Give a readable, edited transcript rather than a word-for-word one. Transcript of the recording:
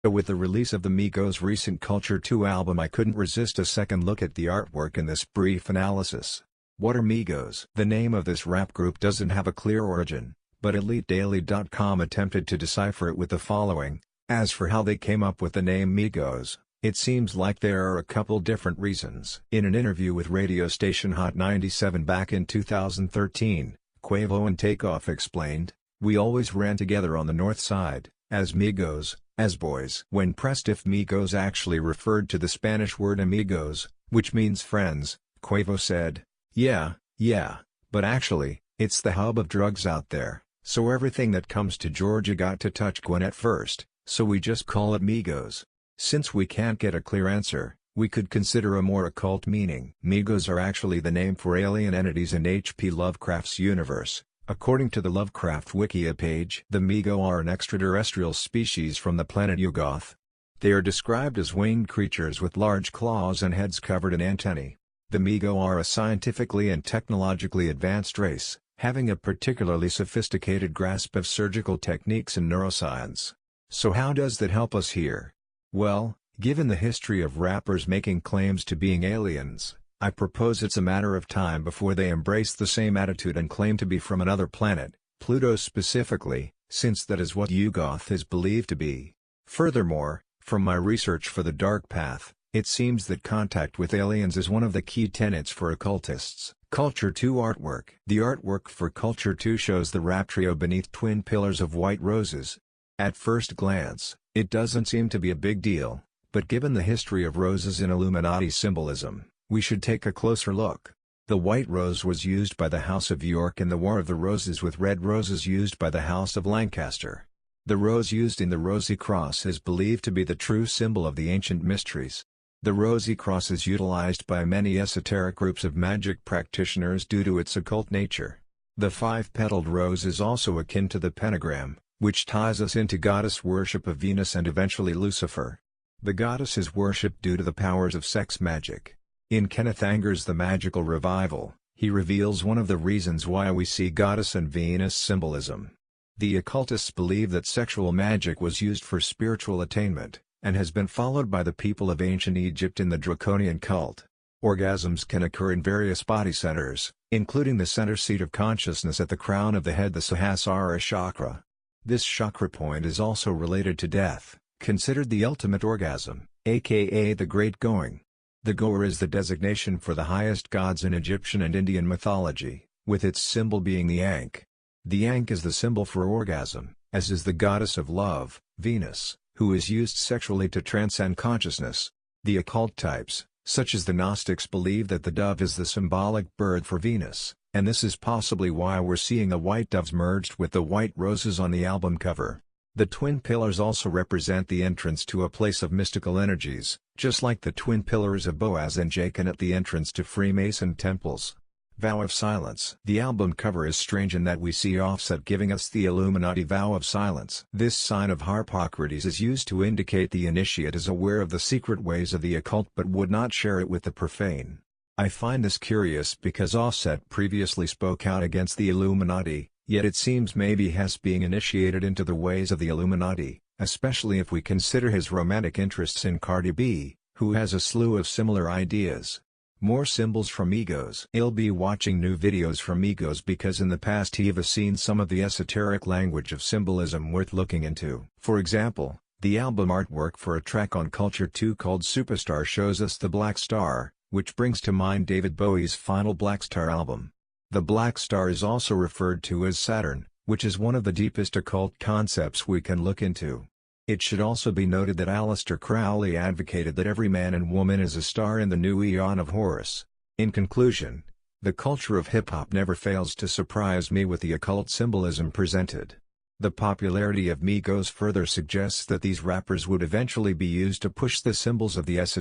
But with the release of the Migos' recent Culture 2 album, I couldn't resist a second look at the artwork in this brief analysis. What are Migos? The name of this rap group doesn't have a clear origin, but EliteDaily.com attempted to decipher it with the following: as for how they came up with the name Migos, it seems like there are a couple different reasons. In an interview with radio station Hot 97 back in 2013, Quavo and Takeoff explained, "We always ran together on the north side, as Migos, as boys." When pressed if Migos actually referred to the Spanish word amigos, which means friends, Quavo said, yeah, but actually, it's the hub of drugs out there, so everything that comes to Georgia got to touch Gwinnett first, so we just call it Migos. Since we can't get a clear answer, we could consider a more occult meaning. Migos are actually the name for alien entities in H.P. Lovecraft's universe. According to the Lovecraft Wikia page, the Migo are an extraterrestrial species from the planet Yugoth. They are described as winged creatures with large claws and heads covered in antennae. The Migo are a scientifically and technologically advanced race, having a particularly sophisticated grasp of surgical techniques and neuroscience. So how does that help us here? Well, given the history of rappers making claims to being aliens, I propose it's a matter of time before they embrace the same attitude and claim to be from another planet, Pluto specifically, since that is what Yugoth is believed to be. Furthermore, from my research for The Dark Path, it seems that contact with aliens is one of the key tenets for occultists. Culture 2 artwork. The artwork for Culture 2 shows the rap trio beneath twin pillars of white roses. At first glance, it doesn't seem to be a big deal, but given the history of roses in Illuminati symbolism, we should take a closer look. The white rose was used by the House of York in the War of the Roses, with red roses used by the House of Lancaster. The rose used in the Rosy Cross is believed to be the true symbol of the ancient mysteries. The Rosy Cross is utilized by many esoteric groups of magic practitioners due to its occult nature. The five-petaled rose is also akin to the pentagram, which ties us into goddess worship of Venus and eventually Lucifer. The goddess is worshipped due to the powers of sex magic. In Kenneth Anger's The Magical Revival, he reveals one of the reasons why we see goddess and Venus symbolism. The occultists believe that sexual magic was used for spiritual attainment, and has been followed by the people of ancient Egypt in the Draconian cult. Orgasms can occur in various body centers, including the center seat of consciousness at the crown of the head, the Sahasrara chakra. This chakra point is also related to death, considered the ultimate orgasm, aka the Great Going. The goer is the designation for the highest gods in Egyptian and Indian mythology, with its symbol being the ankh. The ankh is the symbol for orgasm, as is the goddess of love, Venus, who is used sexually to transcend consciousness. The occult types, such as the Gnostics, believe that the dove is the symbolic bird for Venus, and this is possibly why we're seeing the white doves merged with the white roses on the album cover. The twin pillars also represent the entrance to a place of mystical energies, just like the twin pillars of Boaz and Jachin at the entrance to Freemason temples. Vow of Silence. The album cover is strange in that we see Offset giving us the Illuminati vow of silence. This sign of Harpocrates is used to indicate the initiate is aware of the secret ways of the occult but would not share it with the profane. I find this curious because Offset previously spoke out against the Illuminati, yet it seems maybe has being initiated into the ways of the Illuminati, especially if we consider his romantic interests in Cardi B, who has a slew of similar ideas. More symbols from Migos. I'll be watching new videos from Migos because in the past he've seen some of the esoteric language of symbolism worth looking into. For example, the album artwork for a track on Culture 2 called Superstar shows us the Black Star, which brings to mind David Bowie's final Black Star album. The Black Star is also referred to as Saturn, which is one of the deepest occult concepts we can look into. It should also be noted that Aleister Crowley advocated that every man and woman is a star in the new eon of Horus. In conclusion, the culture of hip-hop never fails to surprise me with the occult symbolism presented. The popularity of Migos further suggests that these rappers would eventually be used to push the symbols of the